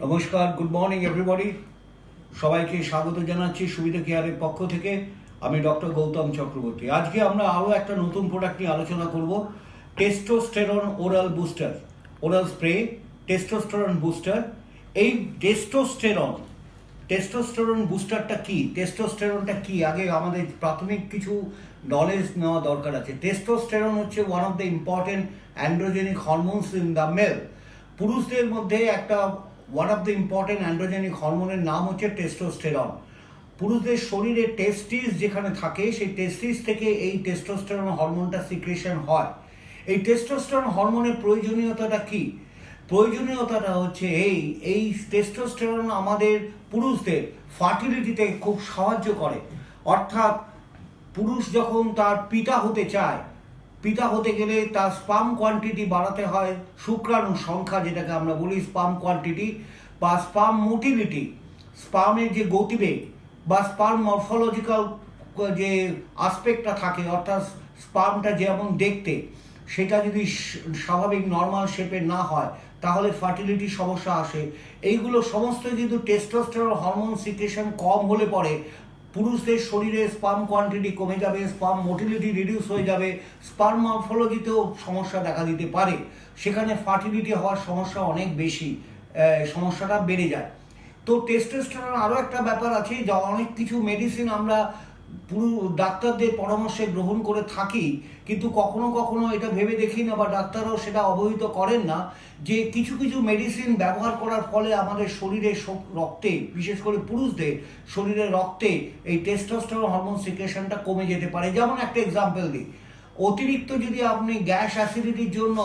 নমস্কার, good morning everybody. সবাইকে স্বাগত জানাচ্ছি সুবিধা কেয়ারের পক্ষ থেকে। আমি ডক্টর গৌতম চক্রবর্তী। আজকে আমরা আরও একটা নতুন প্রোডাক্ট নিয়ে আলোচনা করব, testosterone oral booster, oral spray testosterone booster. এই টেস্টোস্টেরন বুস্টারটা কি, টেস্টোস্টেরনটা কি, আগে আমাদের প্রাথমিক কিছু নলেজ নেওয়া দরকার আছে। টেস্টোস্টেরন হচ্ছে one of the important androgenic hormones in the male. পুরুষদের মধ্যে একটা one of the important androgenic হরমোনের নাম হচ্ছে টেস্টোস্টেরন। পুরুষদের শরীরে টেস্টিস যেখানে থাকে, সেই টেস্টিস থেকে এই টেস্টোস্টেরন হরমোনটা সিক্রেশন হয়। এই টেস্টোস্টেরন হরমোনের প্রয়োজনীয়তাটা কি? প্রয়োজনীয়তাটা হচ্ছে এই টেস্টোস্টেরন আমাদের পুরুষদের ফার্টিলিটিতে খুব সাহায্য করে। অর্থাৎ পুরুষ যখন তার পিতা হতে চায়, পিতা হতে গেলে তার স্পার্ম কোয়ান্টিটি বাড়াতে হয়, শুক্রাণুর সংখ্যা যেটাকে আমরা বলি স্পার্ম কোয়ান্টিটি বা স্পার্ম মোটিলিটি, স্পার্মের যে গতিবেগ বা স্পার্ম মরফোলজিক্যাল যে আসপেক্টটা থাকে, অর্থাৎ স্পার্মটা যেমন দেখতে, সেটা যদি স্বাভাবিক নর্মাল শেপের না হয় তাহলে ফার্টিলিটির সমস্যা আসে। এইগুলো সমস্ত কিন্তু টেস্টোস্টেরন হরমোন সিক্রেশন কম হলে পরে পুরুষদের শরীরে স্পার্ম কোয়ান্টিটি কমে যাবে, স্পার্ম মোটিলিটি রিডিউস হয়ে যাবে, স্পার্ম মরফোলজিতেও সমস্যা দেখা দিতে পারে। সেখানে ফার্টিলিটি হওয়ার সমস্যা অনেক বেশি, সমস্যাটা বেড়ে যায়। তো টেস্টোস্টেরন আরও একটা ব্যাপার আছে, যা অনেক কিছু মেডিসিন আমরা পুরো ডাক্তারদের পরামর্শে গ্রহণ করে থাকি, কিন্তু কখনো কখনো এটা ভেবে দেখি না বা ডাক্তারও সেটা অবহিত করেন না যে কিছু কিছু মেডিসিন ব্যবহার করার ফলে আমাদের শরীরে রক্তে, বিশেষ করে পুরুষদের শরীরে রক্তে এই টেস্টোস্টেরন হরমোন সিক্রেশনটা কমে যেতে পারে। যেমন একটা এক্সাম্পল দিই, অতিরিক্ত যদি আপনি গ্যাস অ্যাসিডিটির জন্য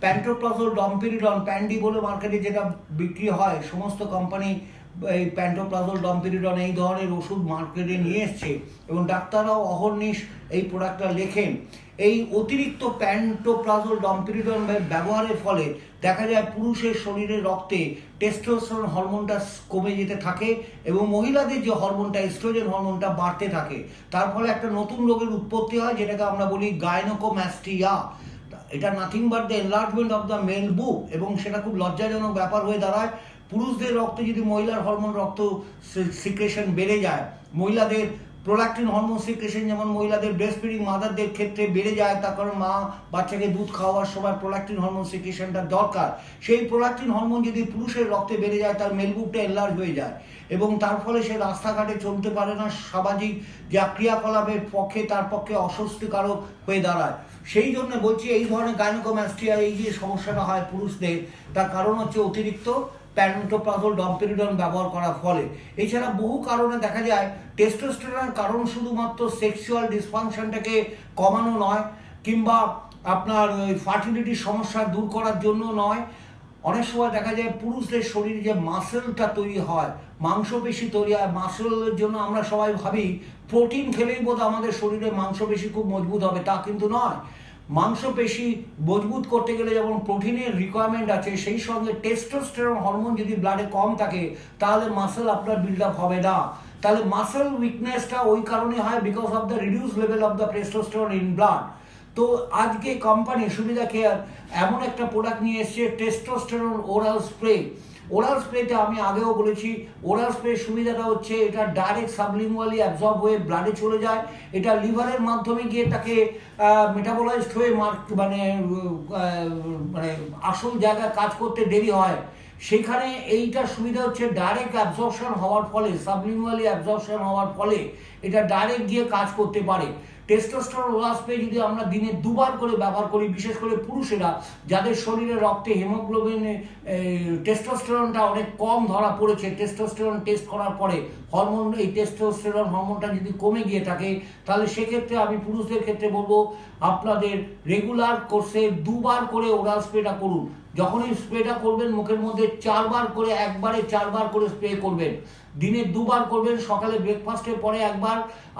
প্যান্টোপ্রাজোল, ডমপিরিডন, প্যান্ডি বলে মার্কেটে যেটা বিক্রি হয়, সমস্ত কোম্পানি এই প্যান্টোপ্রাজোল, ডমপিরিডন এই ধরনের ওষুধ মার্কেটে নিয়ে এসছে এবং ডাক্তাররাও অহর্নিশ এই প্রোডাক্টটা লেখেন। এই অতিরিক্ত প্যান্টোপ্রাজোল, ডমপিরিডন ব্যবহারের ফলে দেখা যায় পুরুষের শরীরের রক্তে টেস্টোস্টেরন হরমোনটা কমে যেতে থাকে এবং মহিলাদের যে হরমোনটা, এস্ট্রোজেন হরমোনটা বাড়তে থাকে। তার ফলে একটা নতুন রোগের উৎপত্তি হয়, যেটাকে আমরা বলি গাইনোকোম্যাস্টিয়া। এটা nothing but the enlargement of the male বুক, এবং সেটা খুব লজ্জাজনক ব্যাপার হয়ে দাঁড়ায়। পুরুষদের রক্তে যদি মহিলার হরমোন রক্ত সিক্রেশন বেড়ে যায়, মহিলাদের প্রোল্যাক্টিন হরমোন সিক্রেশন যেমন মহিলাদের ব্রেস্ট ফিডিং মাদারদের ক্ষেত্রে বেড়ে যায়, তার কারণ মা বাচ্চাকে দুধ খাওয়ার সময় প্রোল্যাক্টিন হরমোন সিক্রেশনটা দরকার। সেই প্রোল্যাক্টিন হরমোন যদি পুরুষের রক্তে বেড়ে যায়, তার মেলবুকটা এনলার্জ হয়ে যায় এবং তার ফলে সে রাস্তাঘাটে চলতে পারে না, সামাজিক যা ক্রিয়াকলাপের পক্ষে তার পক্ষে অস্বস্তিকারক হয়ে দাঁড়ায়। সেই জন্য বলছি, এই ধরনের গাইনোকোম্যাস্টিয়া, এই যে সমস্যাটা হয় পুরুষদের, তার কারণ হচ্ছে অতিরিক্ত প্যান্টোপ্রাজোল, ডমপিরিডন ব্যবহার করার ফলে। এছাড়া বহু কারণে দেখা যায় টেস্টোস্টেরনের কারণ শুধুমাত্র সেক্সুয়াল ডিসফাংশনটাকে কমানো নয়, কিংবা আপনার ফার্টিলিটির সমস্যা দূর করার জন্য নয়। অনেক সময় দেখা যায় পুরুষদের শরীরে যে মাসেলটা তৈরি হয়, মাংসপেশি তৈরি হয়, মাসেলের জন্য আমরা সবাই ভাবি প্রোটিন খেলেই বোধ আমাদের শরীরে মাংসপেশি খুব মজবুত হবে, তা কিন্তু নয়। মাংসপেশি মজবুত করতে গেলে যেমন প্রোটিনের রিকোয়ারমেন্ট আছে, সেই সঙ্গে টেস্টোস্টেরন হরমোন যদি ব্লাডে কম থাকে তাহলে মাসেল আপনার বিল্ড আপ হবে না। তাহলে মাসেল উইকনেসটা ওই কারণে হয়, because of the reduce level of the testosterone in blood. তো আজকে কোম্পানি সুবিধা কেয়ার এমন একটা প্রোডাক্ট নিয়ে এসছে, টেস্টোস্টেরন ওরাল স্প্রে। ওরাল স্প্রেতে আমি আগেও বলেছি, ওরাল স্প্রে সুবিধাটা হচ্ছে এটা ডাইরেক্ট সাবলিঙ্গুয়ালি অ্যাবজর্ব হয়ে ব্লাডে চলে যায়। এটা লিভারের মাধ্যমে গিয়ে তাকে মেটাবোলাইজড হয়ে মানে আসল জায়গায় কাজ করতে দেরি হয়। সেখানে এইটার সুবিধা হচ্ছে ডাইরেক্ট অ্যাবজর্পশন হওয়ার ফলে, সাবলিঙ্গুয়ালি অ্যাবজর্পশন হওয়ার ফলে এটা ডাইরেক্ট গিয়ে কাজ করতে পারে। টেস্টোস্টেরন ওরাল স্প্রে যদি আমরা দিনে দুবার করে ব্যবহার করি, বিশেষ করে পুরুষেরা যাদের শরীরে রক্তে হিমোগ্লোবিন, টেস্টোস্টেরনটা অনেক কম ধরা পড়েছে, টেস্টোস্টেরন টেস্ট করার পরে হরমোন, এই টেস্টোস্টেরন হরমোনটা যদি কমে গিয়ে থাকে, তাহলে সেক্ষেত্রে আমি পুরুষদের ক্ষেত্রে বলবো আপনাদের রেগুলার কোর্সে দুবার করে ওরাল স্প্রেটা করুন। যখনই স্প্রেটা করবেন মুখের মধ্যে 4 বার করে, একবারে 4 বার করে স্প্রে করবেন। দিনে দুবার করবেন, সকালে ব্রেকফাস্টের পরে একবার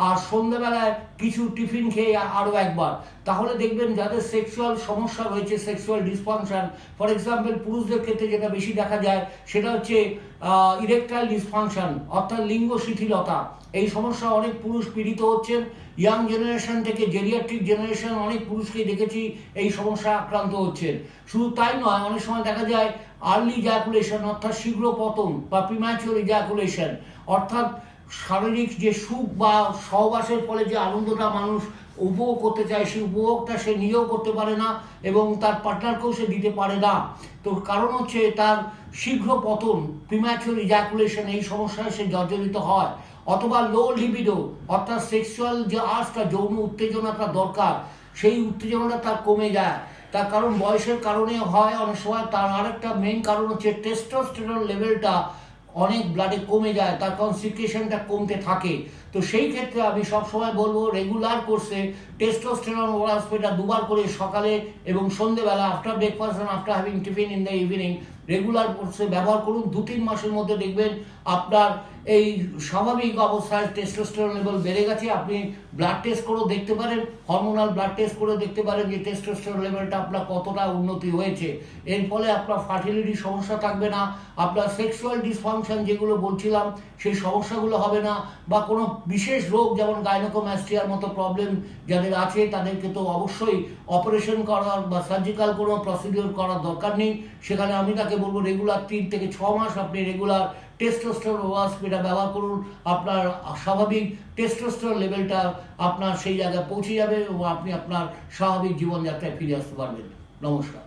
আর সন্ধ্যাবেলায় কিছু টিফিন খেয়ে আরও একবার। তাহলে দেখবেন যাদের সেক্সুয়াল সমস্যা রয়েছে, সেক্সুয়াল ডিসফাংশন, ফর এক্সাম্পল পুরুষদের ক্ষেত্রে যেটা বেশি দেখা যায় সেটা হচ্ছে ইরেকটাইল ডিসফাংশন, অর্থাৎ লিঙ্গ শিথিলতা। এই সমস্যা অনেক পুরুষ পীড়িত হচ্ছেন। ইয়াং জেনারেশন থেকে জেরিয়াট্রিক জেনারেশন অনেক পুরুষকেই দেখেছি এই সমস্যা আক্রান্ত হচ্ছেন। শুধু তাই নয়, অনেক সময় দেখা যায় আর্লি ইজাকুলেশন, অর্থাৎ শীঘ্র পতন বা প্রিম্যাচুর ইজাকুলেশন, অর্থাৎ শারীরিক যে সুখ বা সহবাসের ফলে যে আনন্দটা মানুষ উপভোগ করতে চায়, সেই উপভোগটা সে নিজেও করতে পারে না এবং তার পার্টনারকেও সে দিতে পারে না। তো কারণ হচ্ছে তার শীঘ্র পতন, প্রিম্যাচুর ইজাকুলেশন, এই সমস্যায় সে জর্জরিত হয়। অথবা লো লিবিডো, অর্থাৎ সেক্সুয়াল যে আর্টসটা, যৌন উত্তেজনাটা দরকার, সেই উত্তেজনাটা তার কমে যায়। তার কারণ বয়সের কারণে হয় অনেক সময়। তার আরেকটা মেইন কারণ হচ্ছে টেস্টোস্টেরন লেভেলটা অনেক ব্লাডে কমে যায়, তার কারণ সিক্রেশনটা কমতে থাকে। তো সেই ক্ষেত্রে আমি সবসময় বলবো রেগুলার কোর্সে টেস্টোস্টেরন ওরাল স্প্রেটা 2বার করে, সকালে এবং সন্ধ্যেবেলা, after breakfast and after having tiffin in the evening, regular কোর্সে ব্যবহার করুন। 2-3 মাসের মধ্যে দেখবেন আপনার এই স্বাভাবিক অবস্থায় টেস্টোস্টেরন লেভেল বেড়ে গেছে। আপনি ব্লাড টেস্ট করেও দেখতে পারেন, হরমোনাল ব্লাড টেস্ট করে দেখতে পারেন যে টেস্টোস্টেরন লেভেলটা আপনার কতটা উন্নতি হয়েছে। এর ফলে আপনার ফার্টিলিটির সমস্যা থাকবে না, আপনার সেক্সুয়াল ডিসফাংশন যেগুলো বলছিলাম সেই সমস্যাগুলো হবে না, বা কোনো বিশেষ রোগ যেমন গাইনোকোম্যাস্টিয়ার মতো প্রবলেম যাদের আছে তাদেরকে তো অবশ্যই অপারেশন করার বা সার্জিক্যাল কোনো প্রসিডিওর করার দরকার নেই। সেখানে আমি তাকে বলবো রেগুলার 3 থেকে 6 মাস আপনি রেগুলার টেস্টোস্টেরন ওরাল স্প্রেটা ব্যবহার করুন। আপনার স্বাভাবিক টেস্টোস্টেরন লেভেলটা আপনার সেই জায়গায় পৌঁছে যাবে এবং আপনি আপনার স্বাভাবিক জীবনযাত্রায় ফিরে আসতে পারবেন। নমস্কার।